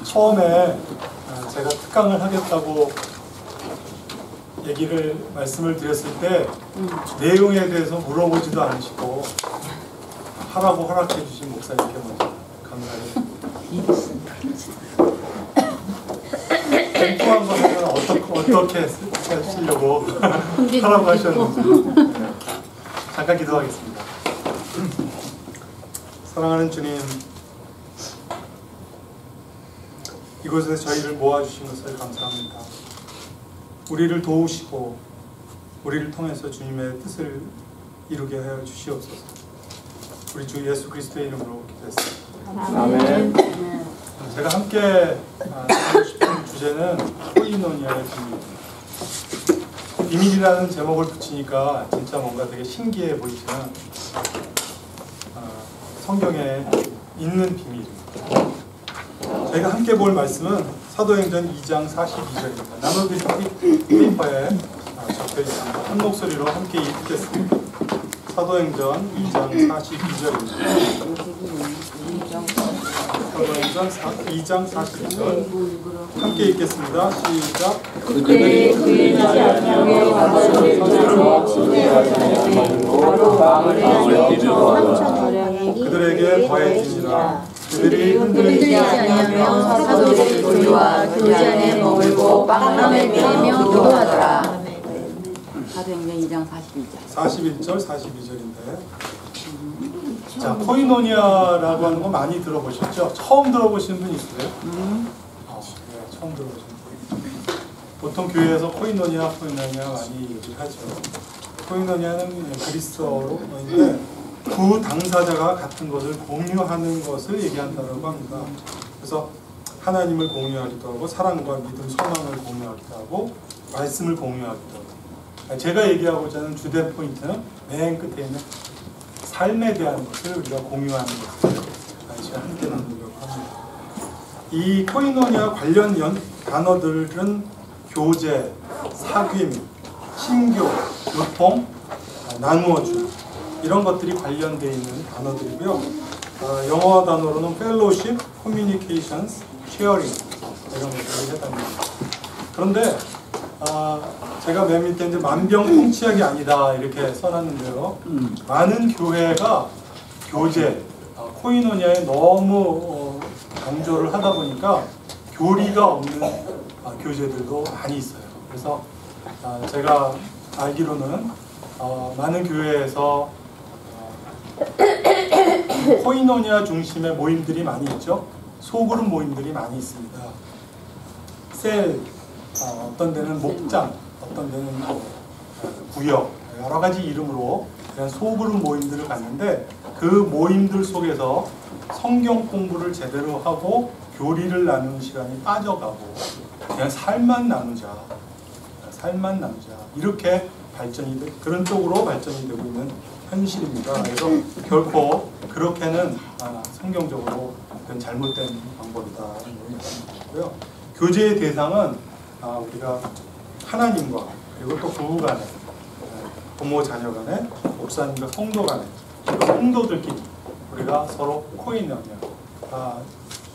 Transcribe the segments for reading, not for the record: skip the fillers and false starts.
처음에 제가 특강을 하겠다고 말씀을 드렸을 때 내용에 대해서 물어보지도 않으시고 하라고 허락해 주신 목사님께 먼저 감사해요. 공부한 거는 어떻게 하시려고 하라고 하셨는지 잠깐 기도하겠습니다. 사랑하는 주님, 이곳에 저희를 모아주신 것을 감사합니다. 우리를 도우시고 우리를 통해서 주님의 뜻을 이루게 하여 주시옵소서. 우리 주 예수 그리스도의 이름으로 기도했습니다. 아멘. 제가 함께 하고 싶은 주제는 코이노니아의 비밀. 비밀이라는 제목을 붙이니까 진짜 뭔가 되게 신기해 보이지만 성경에 있는 비밀입니다. 저희가 함께 볼 말씀은 사도행전 2장 42절입니다. 나눠드린 페이퍼에 적혀 있습니다. 한 목소리로 함께 읽겠습니다. 사도행전 2장 42절입니다. 사도행전 2장 42절 함께 읽겠습니다. 시작. 그때 그의 자녀의 가서를 들어 바로 마음을 뛰며 그들에게 더해지니라. 그들이 흔들리지 아니하며 사도들의 교리와 교제 안에 머물고 빵을 먹으며 기도하더라. 사도행전 2장 41절 42절인데, 자, 코이노니아라고 하는 거 많이 들어보셨죠? 처음 들어보시는 분 있으세요? 네, 처음 들어보시는 분. 보통 교회에서 코이노니아 많이 얘기를 하죠. 코이노니아는 그리스어로 있는데 두 당사자가 같은 것을 공유하는 것을 얘기한다고 합니다. 그래서 하나님을 공유하기도 하고 사랑과 믿음, 소망을 공유하기도 하고 말씀을 공유하기도 하고, 제가 얘기하고자 하는 주된 포인트는 맨 끝에 있는 삶에 대한 것을 우리가 공유하는 것을 제가 함께 나누려고 합니다. 이 코이노니아 관련 단어들은 교제, 사귐, 신교, 교통, 나누어주기, 이런 것들이 관련되어 있는 단어들이고요. 영어 단어로는 fellowship, communications, sharing 이런 것들을 해당합니다. 그런데 제가 맨 밑에 이제 만병통치약이 아니다 이렇게 써놨는데요. 많은 교회가 교제, 코이노니아에 너무 강조를 하다 보니까 교리가 없는 교제들도 많이 있어요. 그래서 제가 알기로는 많은 교회에서 코이노니아 중심의 모임들이 많이 있죠. 소그룹 모임들이 많이 있습니다. 셀, 어떤 데는 목장, 어떤 데는 구역, 여러 가지 이름으로 그냥 소그룹 모임들을 갔는데, 그 모임들 속에서 성경 공부를 제대로 하고 교리를 나누는 시간이 빠져가고 그냥 삶만 나누자 이렇게 그런 쪽으로 발전이 되고 있는 현실입니다. 그래서 결코 그렇게는 성경적으로 그건 잘못된 방법이다. 고요. 교제의 대상은 우리가 하나님과, 그리고 또 부부 간에, 부모 자녀 간에, 목사님과 성도 간에, 성도들끼리 우리가 서로 코이노니아,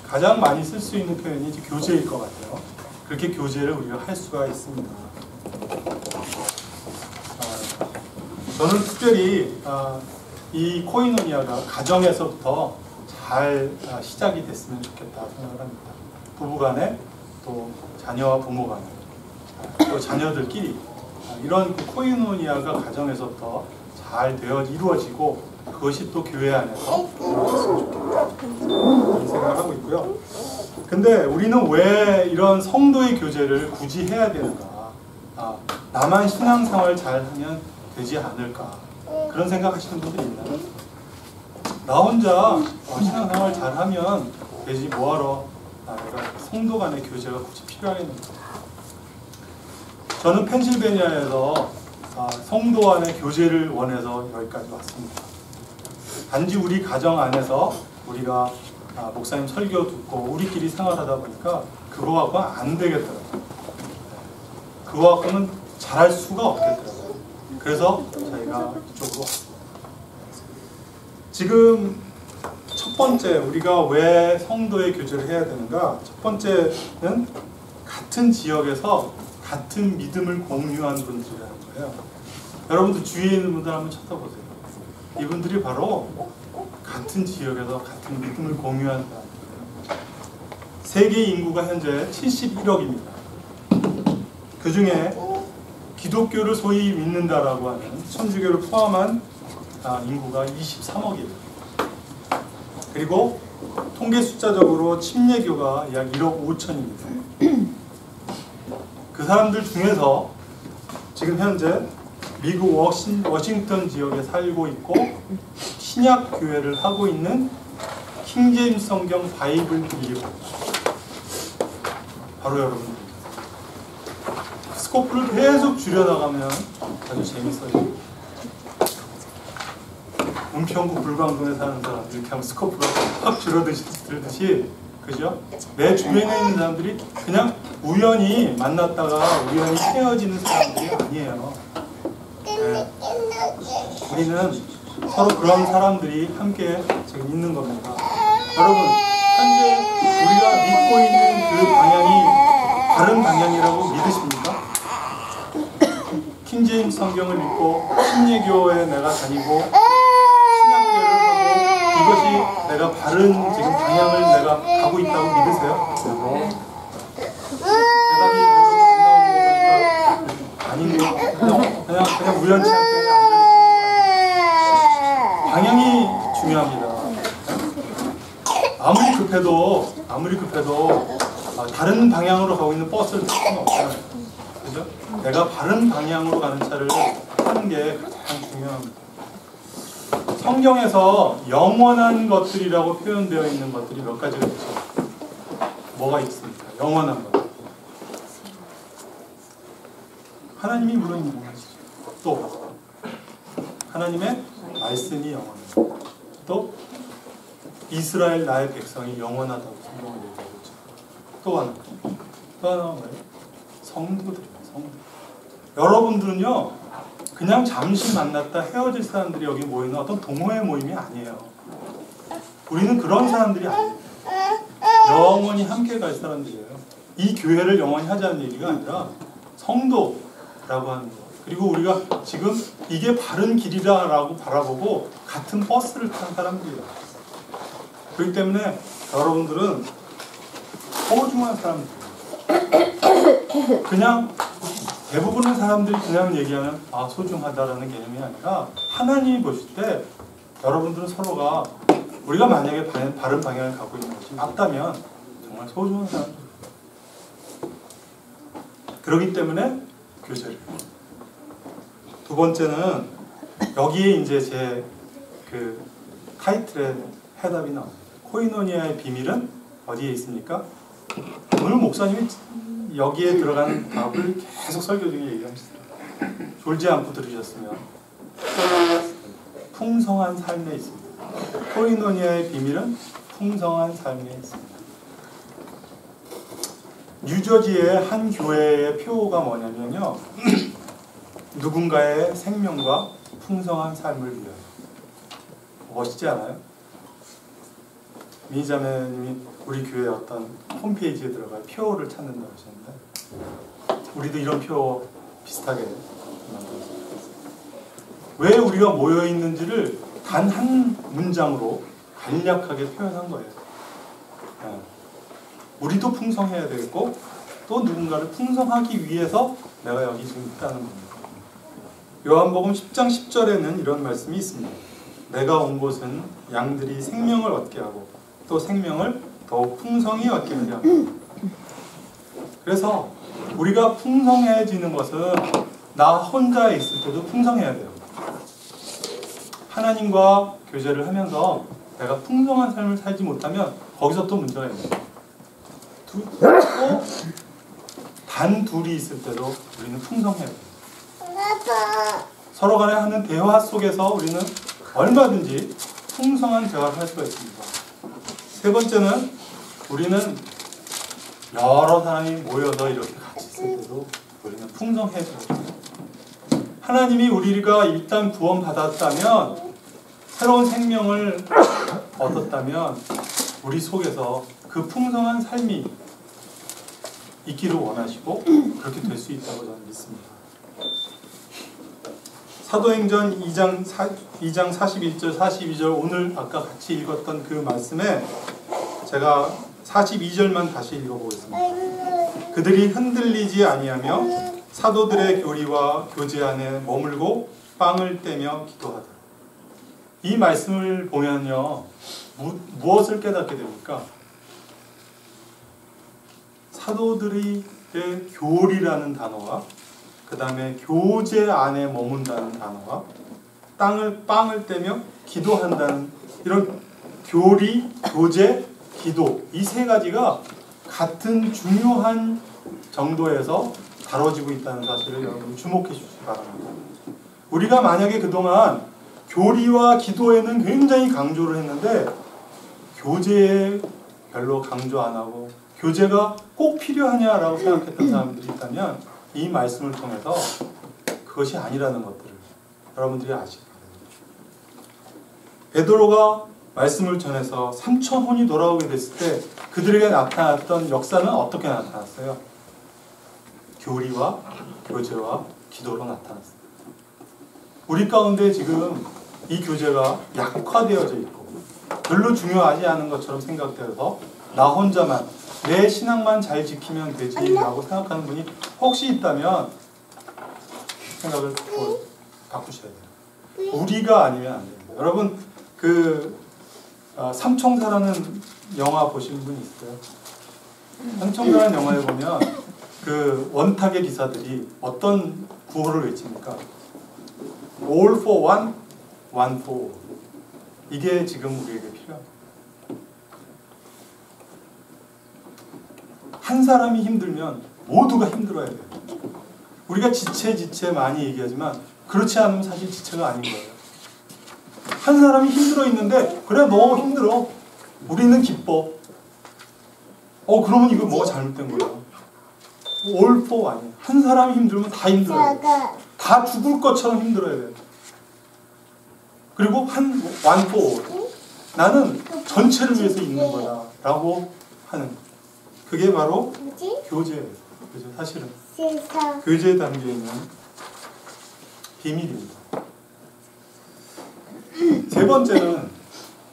가장 많이 쓸 수 있는 표현이 이제 교제일 것 같아요. 그렇게 교제를 우리가 할 수가 있습니다. 저는 특별히 이 코이노니아가 가정에서부터 잘 시작이 됐으면 좋겠다 생각을 합니다. 부부간에, 또 자녀와 부모 간에, 또 자녀들끼리 이런 코이노니아가 가정에서부터 잘 이루어지고 그것이 또 교회 안에서 이루어졌으면 좋겠다 그런 생각을 하고 있고요. 근데 우리는 왜 이런 성도의 교제를 굳이 해야 되는가? 나만 신앙생활 잘하면 되지 않을까? 그런 생각하시는 분들이 있나요? 나 혼자 신앙생활 잘하면 되지 뭐하러 내가 성도 간의 교제가 굳이 필요하겠는가? 저는 펜실베니아에서 성도 간의 교제를 원해서 여기까지 왔습니다. 단지 우리 가정 안에서 우리가 목사님 설교 듣고 우리끼리 생활하다 보니까 그거 갖고는 안 되겠더라고요. 그거 갖고는 잘할 수가 없겠더라고요. 그래서 저희가 이쪽으로 왔습니다. 지금 첫 번째 우리가 왜 성도의 교제를 해야 되는가? 첫 번째는 같은 지역에서 같은 믿음을 공유한 분들이라는 거예요. 여러분들 주위에 있는 분들 한번 쳐다보세요. 이분들이 바로 같은 지역에서 같은 믿음을 공유한 사람들이에요. 세계 인구가 현재 71억입니다. 그 중에 기독교를 소위 믿는다라고 하는 천주교를 포함한 인구가 23억이에요. 그리고 통계 숫자적으로 침례교가 약 1억 5천입니다. 그 사람들 중에서 지금 현재 미국 워싱턴 지역에 살고 있고 신약 교회를 하고 있는 킹제임스 성경 바이블 빌리버 바로 여러분들. 스코프를 계속 줄여나가면 아주 재밌어요. 은평구 불광동에 사는 사람들 이렇게 하면 스코프가 확 줄어들듯이, 그죠? 내 주변에 있는 사람들이 그냥 우연히 만났다가 우연히 헤어지는 사람들이 아니에요. 네. 우리는 서로 그런 사람들이 함께 지금 있는 겁니다. 여러분, 현재 우리가 믿고 있는 그 방향이 바른 방향이라고 믿으십니까? 킹제임스 성경을 믿고 침례교에 내가 다니고 이것이 내가 바른 지금 방향을 내가 가고 있다고 믿으세요? 대답이 안 나오는 거 보니까 아닌데요. 그냥 우연치 않게 안 들리시는 거 아니에요? 방향이 중요합니다. 아무리 급해도 다른 방향으로 가고 있는 버스를 탈 수는 없잖아요. 그죠? 내가 바른 방향으로 가는 차를 타는 게 가장 중요합니다. 성경에서 영원한 것들이라고 표현되어 있는 것들이 몇 가지가 있죠. 뭐가 있습니까? 영원한 것. 하나님이 물론 영원하시죠. 또 하나님의 말씀이 영원하고 또 이스라엘 나의 백성이 영원하다고 성경을 얘기하고 있죠. 또 하나가 뭐예요? 성도들입니다. 성도. 여러분들은요 그냥 잠시 만났다 헤어질 사람들이 여기 모이는 어떤 동호회 모임이 아니에요. 우리는 그런 사람들이 아니에요. 영원히 함께 갈 사람들이에요. 이 교회를 영원히 하자는 얘기가 아니라 성도라고 하는 거. 그리고 우리가 지금 이게 바른 길이라고 바라보고 같은 버스를 탄 사람들이에요. 그렇기 때문에 여러분들은 소중한 사람들이에요. 그냥 대부분의 사람들이 그냥 얘기하면 소중하다라는 개념이 아니라 하나님이 보실 때 여러분들은 서로가 우리가 만약에 바른 방향을 갖고 있는 것이 맞다면 정말 소중한 사람들이에요. 그렇기 때문에 교제를. 두 번째는 여기에 이제 제 그 타이틀의 해답이 나옵니다. 코이노니아의 비밀은 어디에 있습니까? 오늘 목사님이 여기에 들어가는 답을 계속 설교 중에 얘기합니다. 졸지 않고 들으셨으면 풍성한 삶에 있습니다. 코이노니아의 비밀은 풍성한 삶에 있습니다. 뉴저지의 한 교회의 표어가 뭐냐면요. 누군가의 생명과 풍성한 삶을 위하여. 멋있지 않아요? 미니자매님이 우리 교회 어떤 홈페이지에 들어가 표어를 찾는다고 하셨는데 우리도 이런 표어 비슷하게 만들었습니다. 왜 우리가 모여있는지를 단 한 문장으로 간략하게 표현한 거예요. 우리도 풍성해야 되겠고 또 누군가를 풍성하기 위해서 내가 여기 지금 있다는 겁니다. 요한복음 10장 10절에는 이런 말씀이 있습니다. 내가 온 곳은 양들이 생명을 얻게 하고 또 생명을 더욱 풍성히 얻게 하려 합니다. 그래서 우리가 풍성해지는 것은 나 혼자 있을 때도 풍성해야 돼요. 하나님과 교제를 하면서 내가 풍성한 삶을 살지 못하면 거기서 또 문제가 있는 거예요. 또 단 둘이 있을 때도 우리는 풍성해야 돼요. 서로 간에 하는 대화 속에서 우리는 얼마든지 풍성한 대화를 할 수가 있습니다. 세 번째는 우리는 여러 사람이 모여서 이렇게 같이 있을 때도 우리는 풍성해져야 돼요. 하나님이 우리가 일단 구원받았다면 새로운 생명을 얻었다면 우리 속에서 그 풍성한 삶이 있기를 원하시고 그렇게 될 수 있다고 저는 믿습니다. 사도행전 2장 41절 42절 오늘 아까 같이 읽었던 그 말씀에 제가 42절만 다시 읽어보겠습니다. 그들이 흔들리지 아니하며 사도들의 교리와 교제 안에 머물고 빵을 떼며 기도하더라. 이 말씀을 보면요, 무엇을 깨닫게 됩니까? 사도들의 교리라는 단어와 그 다음에 교제 안에 머문다는 단어와 빵을 떼며 기도한다는 이런 교리, 교제, 기도 이 세 가지가 같은 중요한 정도에서 다뤄지고 있다는 사실을 여러분 주목해 주시기 바랍니다. 우리가 만약에 그동안 교리와 기도에는 굉장히 강조를 했는데 교제에 별로 강조 안 하고 교제가 꼭 필요하냐라고 생각했던 사람들이 있다면 이 말씀을 통해서 그것이 아니라는 것들을 여러분들이 아시기 바랍니다. 베드로가 말씀을 전해서 3,000혼이 돌아오게 됐을 때 그들에게 나타났던 역사는 어떻게 나타났어요? 교리와 교제와 기도로 나타났습니다. 우리 가운데 지금 이 교제가 약화되어져 있고 별로 중요하지 않은 것처럼 생각되어서 나 혼자만 내 신앙만 잘 지키면 되지라고 생각하는 분이 혹시 있다면 생각을 바꾸셔야 돼요. 우리가 아니면 안 됩니다. 여러분 그 삼총사라는 영화 보신 분 있어요? 삼총사라는 영화에 보면 그 원탁의 기사들이 어떤 구호를 외칩니까? All for one, one for all. 이게 지금 우리에게 필요합니다. 한 사람이 힘들면 모두가 힘들어야 돼요. 우리가 지체 많이 얘기하지만 그렇지 않으면 사실 지체가 아닌 거예요. 한 사람이 힘들어 있는데 그래 너 힘들어. 우리는 기뻐. 그러면 이거 뭐가 잘못된 거야. All for one. 한 사람이 힘들면 다 힘들어야 돼. 다 죽을 것처럼 힘들어야 돼. 그리고 one for all. 나는 전체를 위해서 있는 거야 라고 하는 그게 바로 교제예요. 사실은 교제에 담겨있는 비밀입니다. 세 번째는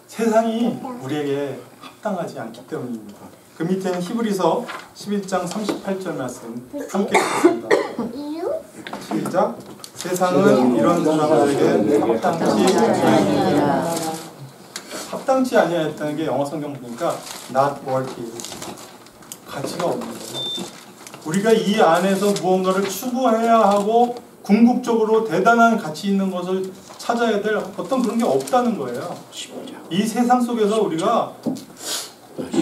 세상이 우리에게 합당하지 않기 때문입니다. 그 밑에는 히브리서 11장 38절 말씀 함께 읽겠습니다. 시작. 세상은 이런 사람들에게 합당치 아니하니라. 합당치 아니하였다는 게 영어 성경 보니까 not worthy, 가치가 없는 거예요. 우리가 이 안에서 무언가를 추구해야 하고 궁극적으로 대단한 가치 있는 것을 찾아야 될 어떤 그런 게 없다는 거예요. 이 세상 속에서 우리가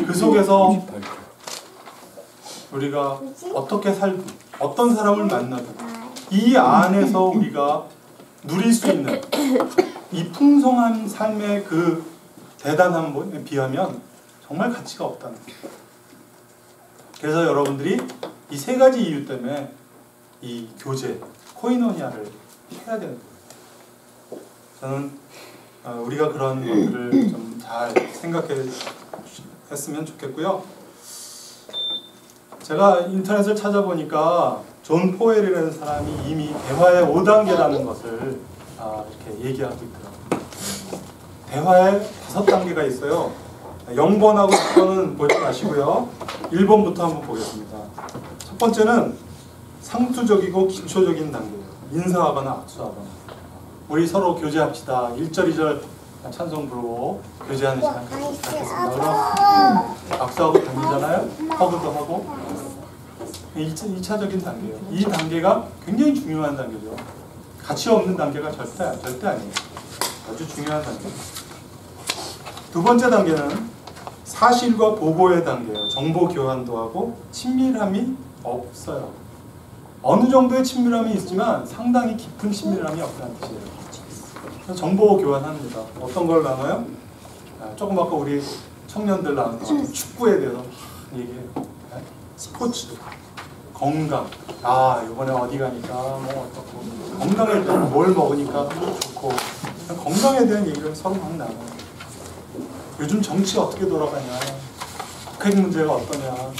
그 속에서 우리가 어떻게 살든 어떤 사람을 만나든 이 안에서 우리가 누릴 수 있는 이 풍성한 삶의 그 대단함에 비하면 정말 가치가 없다는 거예요. 그래서 여러분들이 이 세 가지 이유 때문에 이 교제, 코이노니아를 해야 되는 거예요. 저는 우리가 그런 것들을 좀 잘 생각했으면 좋겠고요. 제가 인터넷을 찾아보니까 존 포웰이라는 사람이 이미 대화의 5단계라는 것을 이렇게 얘기하고 있더라고요. 대화에 5단계가 있어요. 0번하고 6번은 보지 마시고요. 1번부터 한번 보겠습니다. 첫 번째는 상투적이고 기초적인 단계예요. 인사하거나 악수하거나. 우리 서로 교제합시다. 1절, 2절 찬송 부르고 교제하는 시간 갖겠습니다. 그럼 악수하고 다니잖아요. 허그도 하고. 2차적인 단계예요. 이 단계가 굉장히 중요한 단계죠. 가치 없는 단계가 절대 아니에요. 아주 중요한 단계예요. 두 번째 단계는 사실과 보고의 단계예요. 정보 교환도 하고 친밀함이 없어요. 어느 정도의 친밀함이 있지만 상당히 깊은 친밀함이 없다는 뜻이에요. 그래서 정보 교환합니다. 어떤 걸 나눠요? 조금 아까 우리 청년들 나눈 거 축구에 대해서 얘기해요. 스포츠, 건강. 이번에 어디 가니까 뭐 어떻고 건강에 대한 뭘 먹으니까 좋고 건강에 대한 얘기를 서로 막 나눠요. 요즘 정치 어떻게 돌아가냐, 북핵 문제가 어떠냐.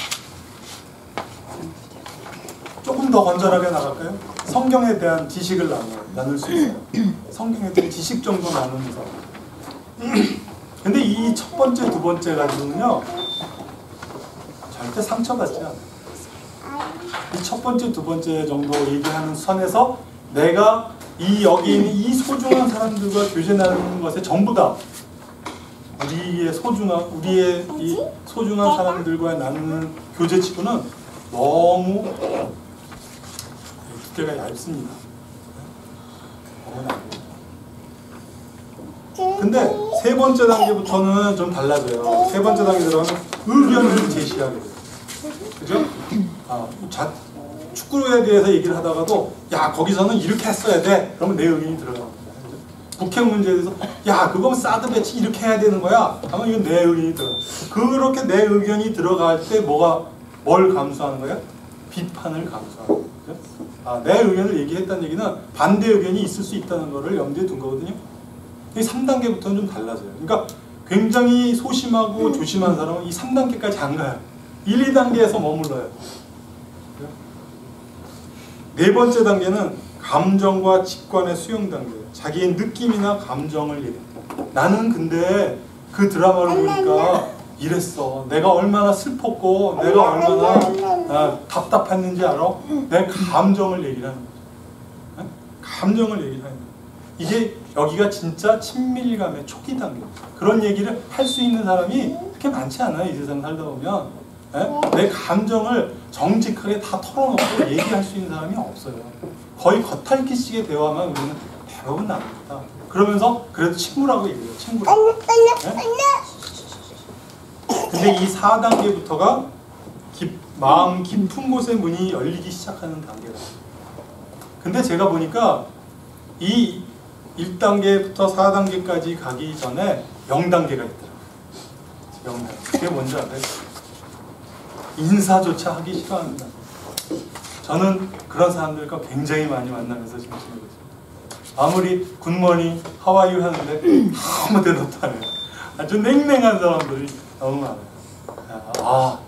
조금 더 건전하게 나갈까요? 성경에 대한 지식을 나눌 수 있어요. 성경에 대한 지식 정도 나누면서. 근데 이 첫 번째, 두 번째 가지고는요, 절대 상처받지 않아요. 이 첫 번째, 두 번째 정도 얘기하는 선에서 내가 여기 있는 이 소중한 사람들과 교제 나누는 것에 전부 다 우리의 이 소중한 사람들과 나누는 교제치고는 너무 두께가 얇습니다. 너무 얇아요. 근데 세 번째 단계부터는 좀 달라져요. 세 번째 단계 들어가면 의견을 제시하게 돼요. 그죠? 축구에 대해서 얘기를 하다가도 야, 거기서는 이렇게 했어야 돼. 그러면 내 의견이 들어갑니다. 북핵 문제에 대해서 야, 그건 사드 배치 이렇게 해야 되는 거야. 그러면 이건 내 의견이 들어가. 그렇게 내 의견이 들어갈 때 뭘 감수하는 거야? 비판을 감수하는 거죠. 내 의견을 얘기했다는 얘기는 반대 의견이 있을 수 있다는 거를 염두에 둔 거거든요. 이 3단계부터는 좀 달라져요. 그러니까 굉장히 소심하고 조심한 사람은 이 3단계까지 안 가요. 1, 2단계에서 머물러요. 네 번째 단계는 감정과 직관의 수용 단계예요. 자기의 느낌이나 감정을 얘기해요. 나는 근데 그 드라마를 보니까 이랬어. 내가 얼마나 슬펐고 내가 얼마나 답답했는지 알아? 내 감정을 얘기를 하는 거죠. 감정을 얘기를 하는 거예요. 이게 여기가 진짜 친밀감의 초기 단계입니다. 그런 얘기를 할 수 있는 사람이 그렇게 많지 않아요. 이 세상 살다 보면. 내 감정을 정직하게 다 털어놓고 얘기할 수 있는 사람이 없어요. 거의 겉핥기식의 대화만 우리는 대부분 나눕니다. 그러면서 그래도 친구라고 얘기해요. 친구라고. 근데 이 4단계부터가 마음 깊은 곳의 문이 열리기 시작하는 단계다. 근데 제가 보니까 이 1단계부터 4단계까지 가기 전에 0단계가 있더라고요. 0단계. 그게 뭔지 알아요? 인사조차 하기 싫어합니다. 저는 그런 사람들과 굉장히 많이 만나면서 지금 지내고 있습니다. 아무리 굿모닝, 하와이유 하는데 아무 대답도 안 해요. 아주 냉랭한 사람들이 너무 많아요.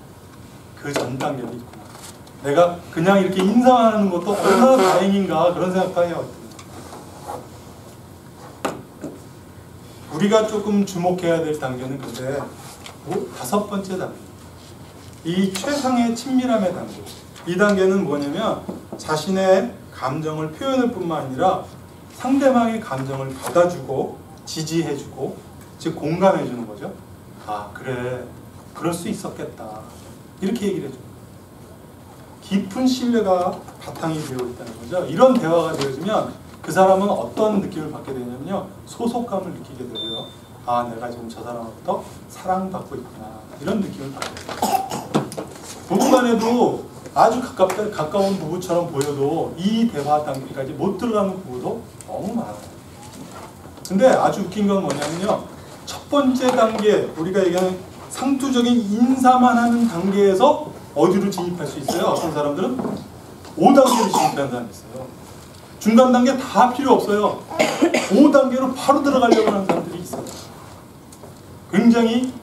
그 전 단계도 있구나. 내가 그냥 이렇게 인사만 하는 것도 얼마나 다행인가 그런 생각도 해요. 우리가 조금 주목해야 될 단계는 근데 5번째 단계. 이 최상의 친밀함의 단계. 이 단계는 뭐냐면 자신의 감정을 표현할 뿐만 아니라 상대방의 감정을 받아주고 지지해주고 즉 공감해주는 거죠. 그래, 그럴 수 있었겠다. 이렇게 얘기를 해줘요. 깊은 신뢰가 바탕이 되어 있다는 거죠. 이런 대화가 되어지면 그 사람은 어떤 느낌을 받게 되냐면요, 소속감을 느끼게 되고요. 내가 지금 저 사람부터 사랑받고 있구나, 이런 느낌을 받게 돼요. 부부간에도 아주 가까운 부부처럼 보여도 이 대화 단계까지 못 들어가는 부부도 너무 많아요. 근데 아주 웃긴 건 뭐냐면요, 첫 번째 단계, 우리가 얘기하는 상투적인 인사만 하는 단계에서 어디로 진입할 수 있어요? 어떤 사람들은 5단계로 진입하는 사람이 있어요. 중간 단계 다 필요 없어요. 5단계로 바로 들어가려고 하는 사람들이 있어요. 굉장히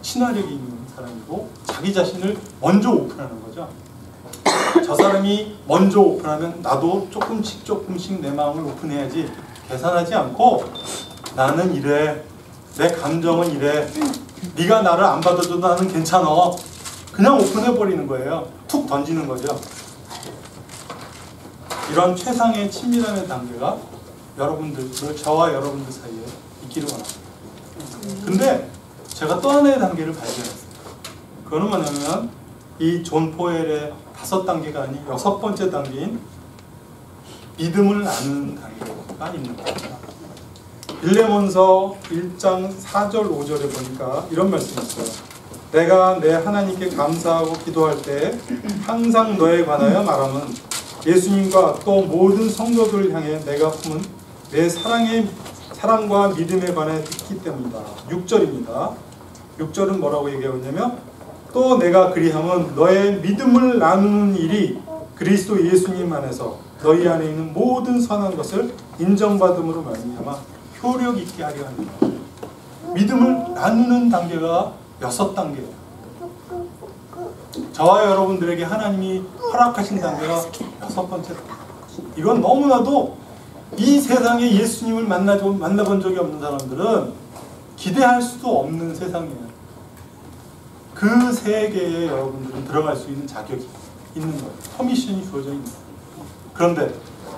친화력이 있는 사람이고 자기 자신을 먼저 오픈하는 거죠. 저 사람이 먼저 오픈하면 나도 조금씩 내 마음을 오픈해야지, 계산하지 않고 나는 이래, 내 감정은 이래, 네가 나를 안 받아줘도 나는 괜찮아, 그냥 오픈해버리는 거예요. 툭 던지는 거죠. 이런 최상의 친밀함의 단계가 저와 여러분들 사이에 있기를 원합니다. 근데 제가 또 하나의 단계를 발견했어요. 그거는 뭐냐면 이 존 포엘의 5단계가 아닌 6번째 단계인 믿음을 나누는 단계가 있는 겁니다. 빌레몬서 1장 4절 5절에 보니까 이런 말씀이 있어요. 내가 내 하나님께 감사하고 기도할 때 항상 너에 관하여 말함은 예수님과 또 모든 성도들을 향해 내가 품은 내 사랑과 믿음에 관해 듣기 때문이다. 6절입니다. 6절은 뭐라고 얘기하고 있냐면, 또 내가 그리함은 너의 믿음을 나누는 일이 그리스도 예수님 안에서 너희 안에 있는 모든 선한 것을 인정받음으로 말미암아 효력 있게 하려 합니다. 믿음을 나누는 단계가 6단계예요. 저와 여러분들에게 하나님이 허락하신 단계가 6번째. 이건 너무나도 이 세상에 예수님을 만나본 적이 없는 사람들은 기대할 수도 없는 세상이에요. 그 세계에 여러분들은 들어갈 수 있는 자격이 있는 거예요. 퍼미션이 주어져 있는 거예요. 그런데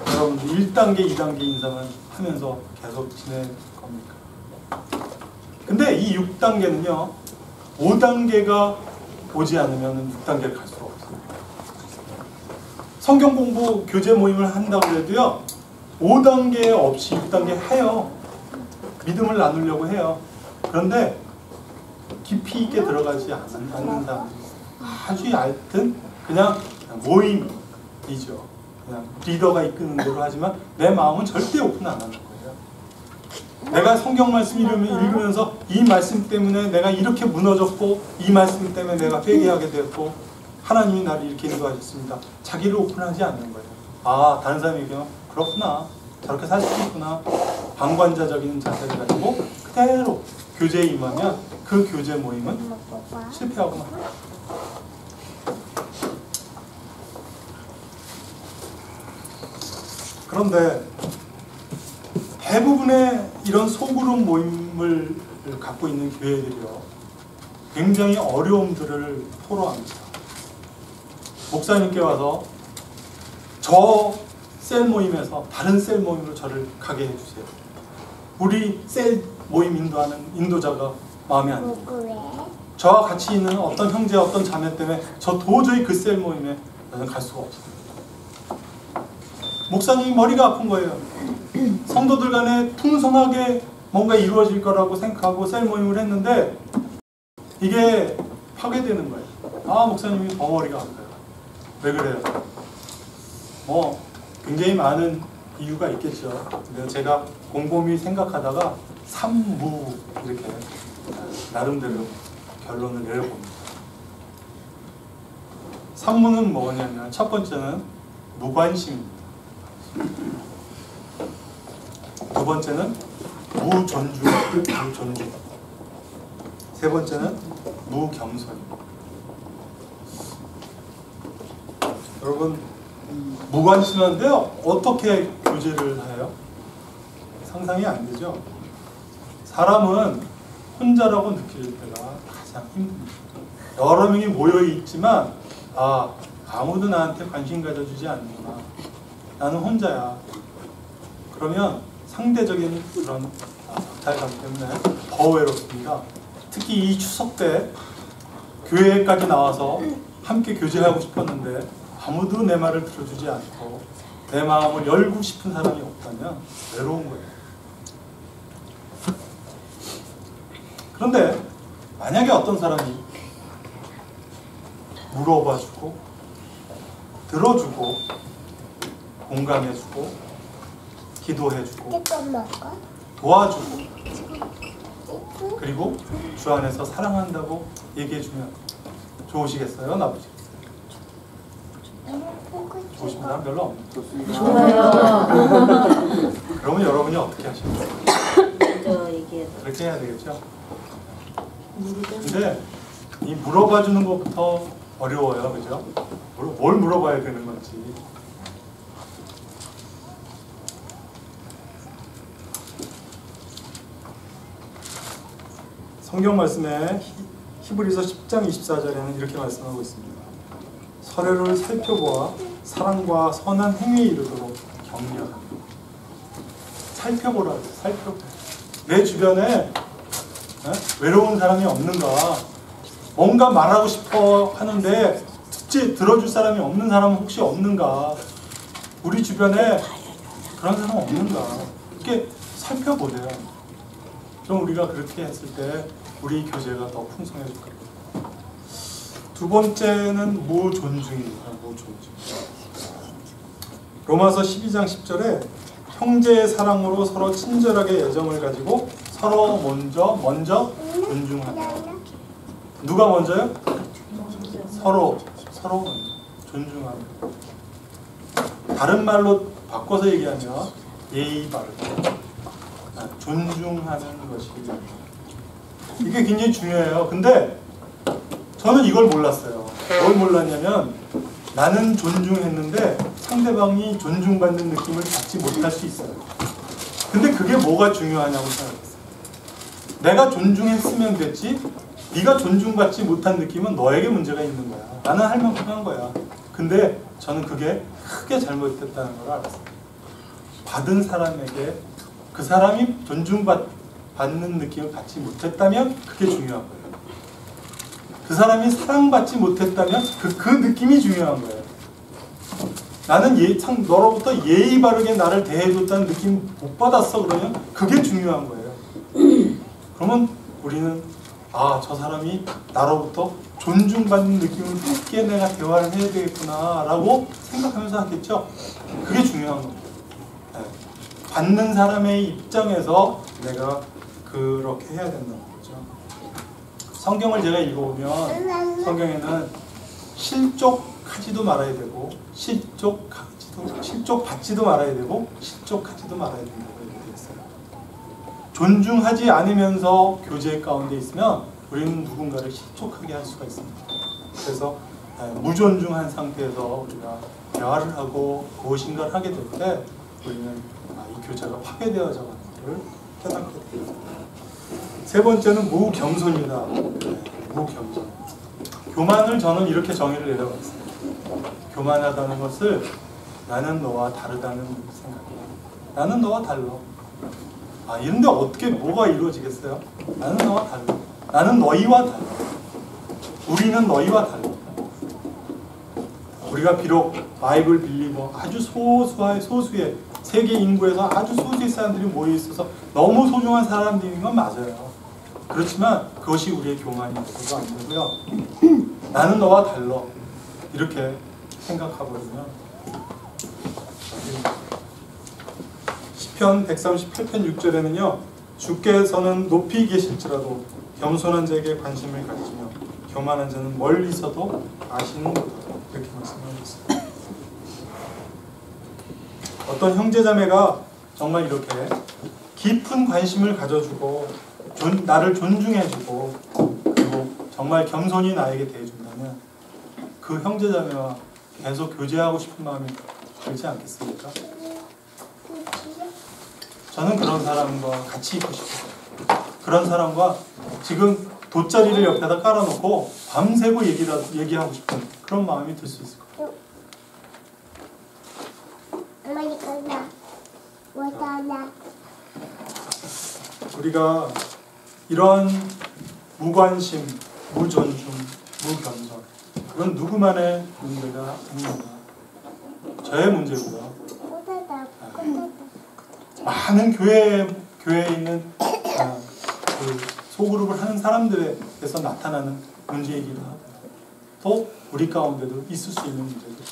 여러분들 1단계, 2단계 인상을 하면서 계속 지낼 겁니까? 근데 이 6단계는요, 5단계가 오지 않으면 6단계를 갈 수가 없어요. 성경 공부 교재 모임을 한다고 해도요, 5단계 없이 6단계 해요. 믿음을 나누려고 해요. 그런데 깊이 있게 들어가지 않는 사람들이 아주 얇은 그냥 모임이죠. 그냥 리더가 이끄는 대로 하지만 내 마음은 절대 오픈 안 하는 거예요. 내가 성경 말씀 읽으면서 이 말씀 때문에 내가 이렇게 무너졌고, 이 말씀 때문에 내가 회개하게 되었고, 하나님이 나를 이렇게 인도하셨습니다. 자기를 오픈하지 않는 거예요. 아, 다른 사람이 얘기하면 그렇구나, 저렇게 살 수 있구나, 방관자적인 자세를 가지고 그대로 교제에 임하면 그 교제 모임은 실패하고 맙니다. 그런데 대부분의 이런 소그룹 모임을 갖고 있는 교회들이요, 굉장히 어려움들을 토로합니다. 목사님께 와서 저 셀 모임에서 다른 셀 모임으로 저를 가게 해주세요. 우리 셀 모임 인도하는 인도자가 마음에 안 듭니다. 저와 같이 있는 어떤 형제, 어떤 자매 때문에 저 도저히 그 셀 모임에 저는 갈 수가 없어요. 목사님이 머리가 아픈 거예요. 성도들 간에 풍성하게 뭔가 이루어질 거라고 생각하고 셀 모임을 했는데 이게 파괴되는 거예요. 아, 목사님이 더 머리가 아파요. 왜 그래요? 뭐 굉장히 많은 이유가 있겠죠. 근데 제가 곰곰이 생각하다가 삼무 이렇게 나름대로 결론을 내려봅니다. 삼무는 뭐냐면 첫 번째는 무관심입니다. 두 번째는 무존중. 세 번째는 무겸손입니다. 여러분, 무관심한데요, 어떻게 교제를 해요? 상상이 안 되죠? 사람은 혼자라고 느낄 때가 가장 힘듭니다. 여러 명이 모여 있지만 아무도 나한테 관심 가져주지 않는구나, 나는 혼자야. 그러면 상대적인 그런 박탈감 때문에 더 외롭습니다. 특히 이 추석 때 교회까지 나와서 함께 교제하고 싶었는데 아무도 내 말을 들어주지 않고 내 마음을 열고 싶은 사람이 없다면 외로운 거예요. 그런데 만약에 어떤 사람이 물어봐주고 들어주고 공감해주고 기도해주고 도와주고 그리고 주 안에서 사랑한다고 얘기해주면 좋으시겠어요? 나쁘시겠어요? 좋으신 사람 별로 없네요. 좋아요. 그러면 여러분이 어떻게 하실까요? 그렇게 해야 되겠죠? 근데 이 물어봐주는 것부터 어려워요. 그죠? 뭘 물어봐야 되는 건지. 성경 말씀에 히브리서 10장 24절에는 이렇게 말씀하고 있습니다. 서로를 살펴보아 사랑과 선한 행위에 이르도록 격려하라. 살펴보라. 내 주변에 외로운 사람이 없는가, 뭔가 말하고 싶어 하는데 들어줄 사람이 없는 사람은 혹시 없는가, 우리 주변에 그런 사람 없는가, 이렇게 살펴보세요. 그럼 우리가 그렇게 했을 때 우리 교제가 더 풍성해질 거예요. 두 번째는 무존중입니다. 무존중. 로마서 12장 10절에 형제의 사랑으로 서로 친절하게 애정을 가지고 서로 먼저 존중하라. 누가 먼저요? 서로 존중하라. 다른 말로 바꿔서 얘기하면 예의 바르게 존중하는 것이 이게 굉장히 중요해요. 근데 저는 이걸 몰랐어요. 뭘 몰랐냐면 나는 존중했는데 상대방이 존중받는 느낌을 받지 못할 수 있어요. 근데 그게 뭐가 중요하냐고 생각했어요. 내가 존중했으면 됐지 네가 존중받지 못한 느낌은 너에게 문제가 있는 거야. 나는 할 만큼 한 거야. 근데 저는 그게 크게 잘못됐다는 걸 알았어요. 받은 사람에게 그 사람이 존중받는 느낌을 받지 못했다면 그게 중요한 거예요. 그 사람이 사랑받지 못했다면 그 느낌이 중요한 거예요. 나는 너로부터 예의 바르게 나를 대해줬다는 느낌 못 받았어. 그러면 그게 중요한 거예요. 그러면 우리는 저 사람이 나로부터 존중받는 느낌을 받게 내가 대화를 해야 되겠구나 라고 생각하면서 하겠죠. 그게 중요한 겁니다. 네. 받는 사람의 입장에서 내가 그렇게 해야 된다는 거죠. 성경을 제가 읽어보면 성경에는 실족하지도 말아야 되고 실족받지도 말아야 되고 실족하지도 말아야 된다고 이렇게 되어 있어요. 존중하지 않으면서 교제 가운데 있으면 우리는 누군가를 실족하게 할 수가 있습니다. 그래서 무존중한 상태에서 우리가 대화를 하고 무엇인가를 하게 될 때 우리는 이 교제가 파괴되어져 가는 것을 깨닫게 됩니다. 세 번째는 무겸손이다. 무겸손. 교만을 저는 이렇게 정의를 내려봤어요. 교만하다는 것을 나는 너와 다르다는 생각이야. 나는 너와 달라. 이런데 어떻게 뭐가 이루어지겠어요? 나는 너와 달라. 나는 너희와 달라. 우리는 너희와 달라. 우리가 비록 바이블 빌리버 아주 소수의 세계 인구에서 아주 소수의 사람들이 모여 있어서 너무 소중한 사람들인 건 맞아요. 그렇지만 그것이 우리의 교만이 되어도 안 되고요. 나는 너와 달라. 이렇게 생각하거든요. 시편 138편 6절에는요. 주께서는 높이 계실지라도 겸손한 자에게 관심을 가지시며 교만한 자는 멀리서도 아시는도다. 이렇게 말씀하셨어요. 어떤 형제자매가 정말 이렇게 깊은 관심을 가져주고 나를 존중해주고 그리고 정말 겸손히 나에게 대해준다면 그 형제자매와 계속 교제하고 싶은 마음이 들지 않겠습니까? 저는 그런 사람과 같이 있고 싶어요. 그런 사람과 지금 돗자리를 옆에다 깔아놓고 밤새고 얘기하고 싶은 그런 마음이 들 수 있을 거예요. 우리가 이런 무관심, 무존중, 무겸손 그건 누구만의 문제가 아닙니다. 저의 문제고요. 많은 교회에 있는 그 소그룹을 하는 사람들에서 나타나는 문제이기도 하고 또 우리 가운데도 있을 수 있는 문제죠.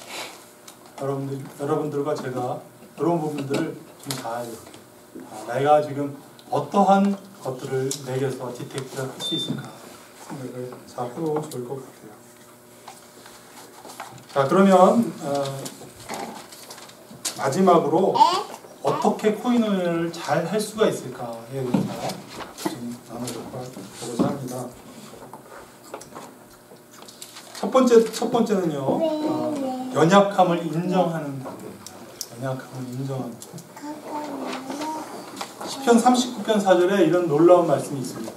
여러분들과 제가 그런 부분들을 좀 잘 이렇게 내가 지금 어떠한 것들을 내게서 디텍트를 할 수 있을까 생각을 잘 해보면 좋을 것 같아요. 자, 그러면 마지막으로 어떻게 코이노니아를 잘 할 수가 있을까에 대해서 좀 나눠보고자 합니다. 첫 번째는요, 연약함을 인정하는 단계입니다. 연약함을 인정하는. 시편 39편 4절에 이런 놀라운 말씀이 있습니다.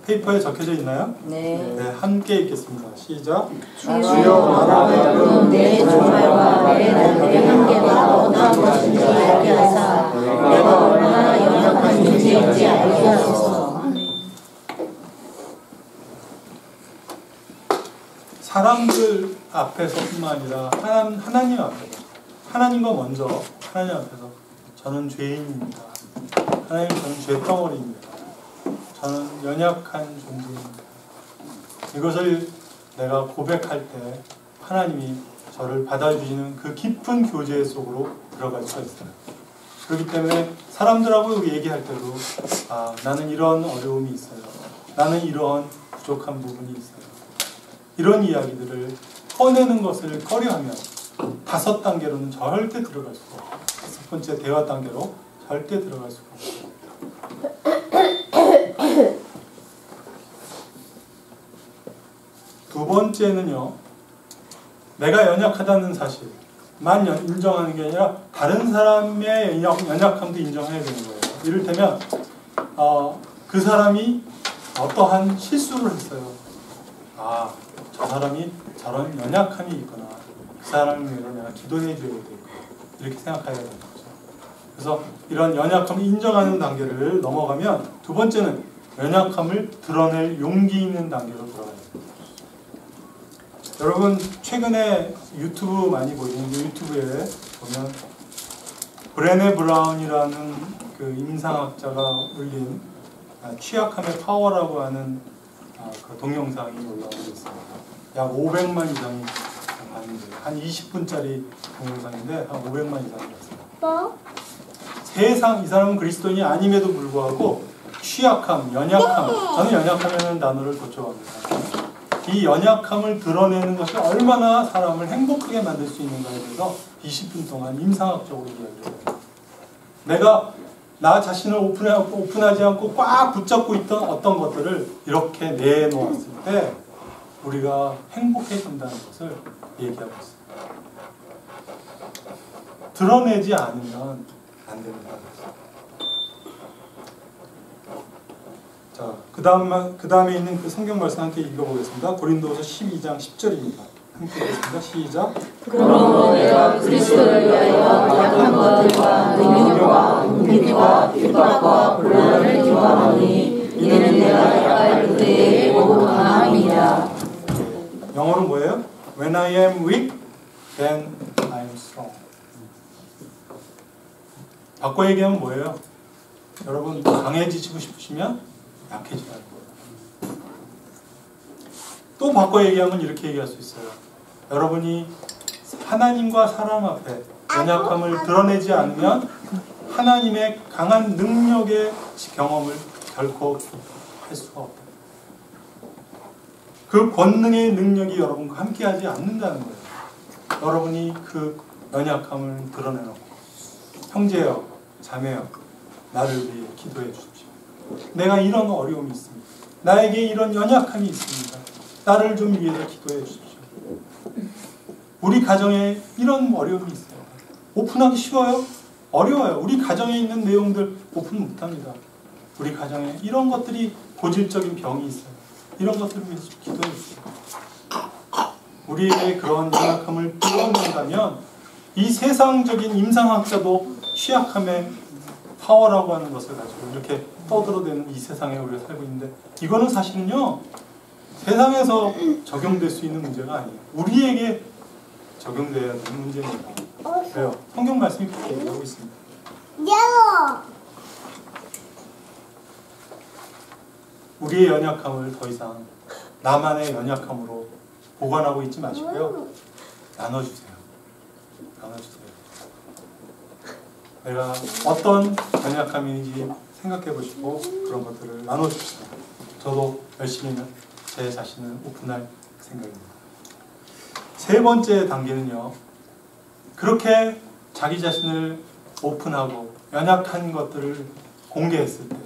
페이퍼에 적혀져 있나요? 네, 함께 읽겠습니다. 시작. 주여 나라하여금 내 종말과 내 날들의 한계가 어떠한 것인지 알게 하사 내가 얼마나 연약한 존재인지 알게 하소서. 사람들 앞에서뿐만 아니라 하나님 앞에서 하나님과 먼저 하나님 앞에서 저는 죄인입니다. 하나님 저는 죄덩어리입니다. 저는 연약한 존재입니다. 이것을 내가 고백할 때 하나님이 저를 받아주시는 그 깊은 교제 속으로 들어갈 수가 있어요. 그렇기 때문에 사람들하고 얘기할 때도 나는 이런 어려움이 있어요. 나는 이런 부족한 부분이 있어요. 이런 이야기들을 꺼내는 것을 꺼려하면 5단계로는 절대 들어갈 수가 없어요. 5번째 대화 단계로 절대 들어갈 수가 없어요. 두 번째는요, 내가 연약하다는 사실만 인정하는 게 아니라 다른 사람의 연약함도 인정해야 되는 거예요. 이를테면 그 사람이 어떠한 실수를 했어요. 아, 저 사람이 저런 연약함이 있구나. 그 사람을 위해서 내가 기도해 줘야 되겠구나. 이렇게 생각해야 되는 거죠. 그래서 이런 연약함을 인정하는 단계를 넘어가면 두 번째는 연약함을 드러낼 용기 있는 단계로 들어가야 됩니다. 여러분 최근에 유튜브 많이 보시는데 유튜브에 보면 브레네 브라운이라는 그 임상학자가 올린 취약함의 파워라고 하는 그 동영상이 올라오고 있습니다. 약 500만 이상이 봤는데 한 20분짜리 동영상인데 한 500만 이상이 봤습니다. 세상 이 사람은 그리스도인이 아님에도 불구하고 취약함, 연약함, 저는 연약함이라는 단어를 더 좋아합니다. 이 연약함을 드러내는 것이 얼마나 사람을 행복하게 만들 수 있는가에 대해서 20분 동안 임상학적으로 이야기를 해요. 내가 나 자신을 오픈하지 않고 꽉 붙잡고 있던 어떤 것들을 이렇게 내놓았을 때 우리가 행복해진다는 것을 얘기하고 있습니다. 드러내지 않으면 안 됩니다. 자, 그 다음에 있는 그 성경 말씀 함께 읽어보겠습니다. 고린도서 12장 10절입니다. 함께 읽겠습니다. 시작. 그러므로 내가 그리스도를 위하여 약한 것들과 능력과 은혜와 핍박과 곤란을 경험하니 이는 내가 약할 그때에 모두 강함이라. 영어로 뭐예요? When I am weak, then I am strong. 바꿔 얘기하면 뭐예요? 여러분 강해지시고 싶으시면 약해지라는 거예요. 또 바꿔 얘기하면 이렇게 얘기할 수 있어요. 여러분이 하나님과 사람 앞에 연약함을 드러내지 않으면 하나님의 강한 능력의 경험을 결코 할 수가 없다. 그 권능의 능력이 여러분과 함께하지 않는다는 거예요. 여러분이 그 연약함을 드러내놓고 형제여, 자매여, 나를 위해 기도해 주십시오. 내가 이런 어려움이 있습니다. 나에게 이런 연약함이 있습니다. 나를 좀 위해서 기도해 주십시오. 우리 가정에 이런 어려움이 있어요. 오픈하기 쉬워요? 어려워요. 우리 가정에 있는 내용들 오픈 못합니다. 우리 가정에 이런 것들이 고질적인 병이 있어요. 이런 것들을 위해서 기도해 주십시오. 우리에게 그런 연약함을 뚫어낸다면 이 세상적인 임상학자도 취약함의 파워라고 하는 것을 가지고 이렇게 떠들어대는 이 세상에 우리가 살고 있는데 이거는 사실은요 세상에서 적용될 수 있는 문제가 아니에요. 우리에게 적용돼야 되는 문제입니다. 왜요? 성경 말씀이 그렇게 얘기하고 있습니다. 우리의 연약함을 더 이상 나만의 연약함으로 보관하고 있지 마시고요. 나눠주세요. 나눠주세요. 내가 어떤 연약함인지 생각해 보시고 그런 것들을 나눠주십시오. 저도 열심히 제 자신을 오픈할 생각입니다. 세 번째 단계는요. 그렇게 자기 자신을 오픈하고 연약한 것들을 공개했을 때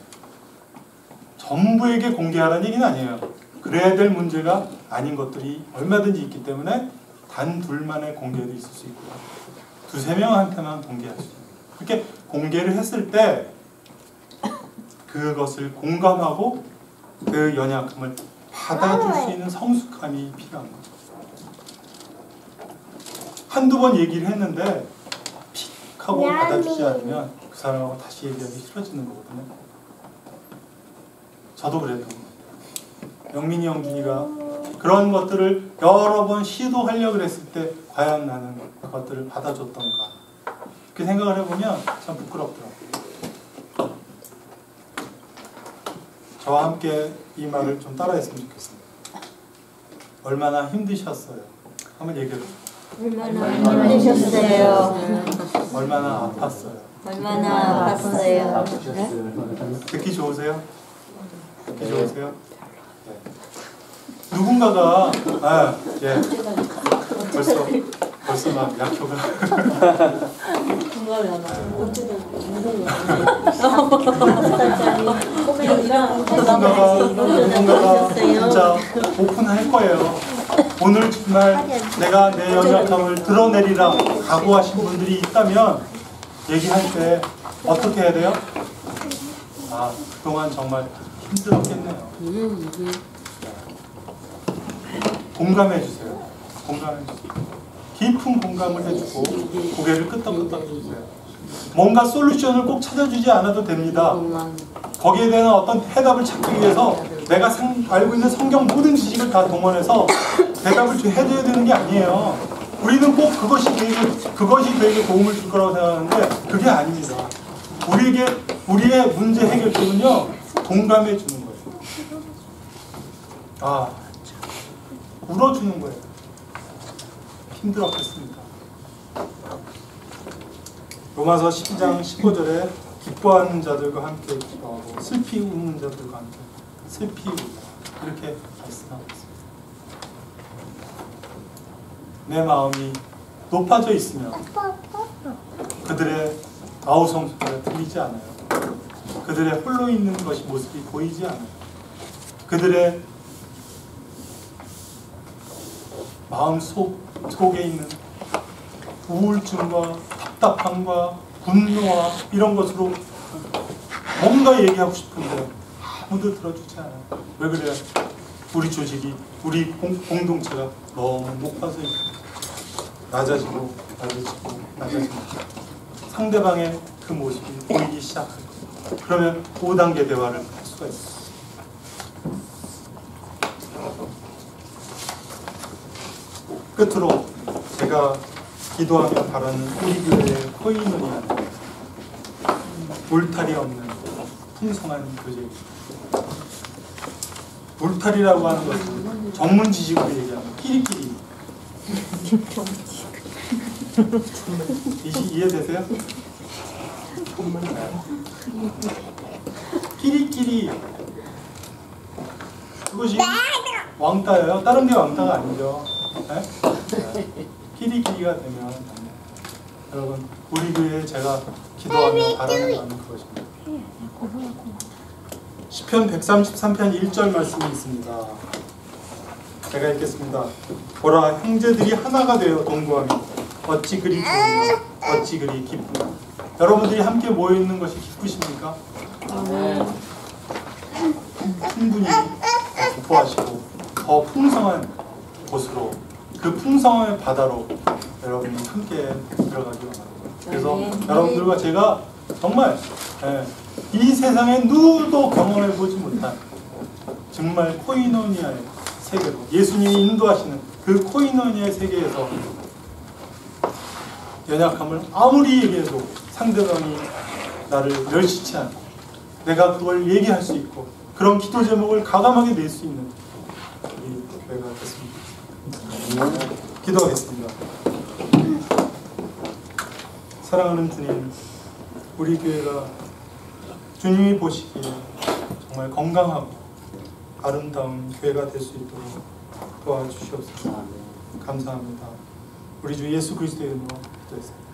전부에게 공개하라는 얘기는 아니에요. 그래야 될 문제가 아닌 것들이 얼마든지 있기 때문에 단 둘만의 공개도 있을 수 있고요. 두세 명한테만 공개할 수 있습니다. 그렇게 공개를 했을 때 그것을 공감하고 그 연약함을 받아줄 수 있는 성숙함이 필요한 거죠. 한두 번 얘기를 했는데 픽 하고 받아주지 않으면 그 사람하고 다시 얘기하기 싫어지는 거거든요. 저도 그랬던 거예요. 영민이 영준이가 그런 것들을 여러 번 시도하려고 했을 때 과연 나는 그것들을 받아줬던가 그렇게 생각을 해보면 참 부끄럽더라고요. 저와 함께 이 말을 좀 따라했으면 좋겠습니다. 얼마나 힘드셨어요? 한번 얘기해보세요. 얼마나 힘드셨어요? 얼마나 아팠어요? 얼마나 아팠어요? 듣기 좋으세요? 듣기 좋으세요? 네. 누군가가 예 벌써 막 약효가 누군가가 진짜 오픈할 거예요. 오늘 정말 내가 내 연약함을 드러내리라 각오하신 분들이 있다면 얘기할 때 어떻게 해야 돼요? 아, 그동안 정말 힘들었겠네요. 공감해 주세요. 공감해 주세요. 깊은 공감을 해주고 고개를 끄덕끄덕 해주세요. 뭔가 솔루션을 꼭 찾아주지 않아도 됩니다. 거기에 대한 어떤 해답을 찾기 위해서 내가 알고 있는 성경 모든 지식을 다 동원해서 대답을 해줘야 되는 게 아니에요. 우리는 꼭 그것이 그에게 도움을 줄 거라고 생각하는데 그게 아닙니다. 우리의 문제 해결책은요, 공감해 주는 거예요. 아, 울어주는 거예요. 힘들었겠습니다. 로마서 12장 15절에 기뻐하는 자들과 함께 기뻐하고 슬피 우는 자들과 함께 슬피 우다, 이렇게 말씀하고 있습니다. 내 마음이 높아져 있으면 그들의 아우성 소리가 들리지 않아요. 그들의 홀로 있는 것이 모습이 보이지 않아요. 그들의 마음 속에 있는 우울증과 답답함과 분노와 이런 것으로 뭔가 얘기하고 싶은데 아무도 들어주지 않아요. 왜 그래요? 우리 조직이, 우리 공동체가 너무 높아서 낮아지고 상대방의 그 모습이 보이기 시작해요. 그러면 5단계 대화를 할 수가 있어요. 끝으로 제가 기도하며 바라는 우리 교회의 코이노니아, 울타리 없는 풍성한 교제입니다. 울타리라고 하는 것은 전문 지식으로 얘기하면 끼리끼리. 이해되세요? 끼리끼리. 그것이 왕따예요. 다른 게 왕따가 아니죠. 네? 끼리끼리가 되면 여러분, 우리 교회에 제가 기도하며 바라는 바는 그것입니다. 시편 133편 1절 말씀이 있습니다. 제가 읽겠습니다. 보라, 형제들이 하나가 되어 동거하며 어찌 그리 좋으며 어찌 그리 기쁘냐. 여러분들이 함께 모여있는 것이 기쁘십니까? 충분히 기뻐하시고 더 풍성한 곳으로, 그 풍성한 바다로 여러분이 함께 들어가기 원합니다. 그래서 여러분들과 제가 정말 이 세상에 누구도 경험해보지 못한 정말 코이노니아의 세계로, 예수님이 인도하시는 그 코이노니아의 세계에서 연약함을 아무리 얘기해도 상대방이 나를 멸시치 않고 내가 그걸 얘기할 수 있고 그런 기도 제목을 가감하게 낼 수 있는 우리 교회가 됐습니다. 기도하겠습니다. 사랑하는 주님, 우리 교회가 주님이 보시기에 정말 건강하고 아름다운 교회가 될 수 있도록 도와주시옵소서. 감사합니다. 우리 주 예수 그리스도의 이름으로 기도했습니다.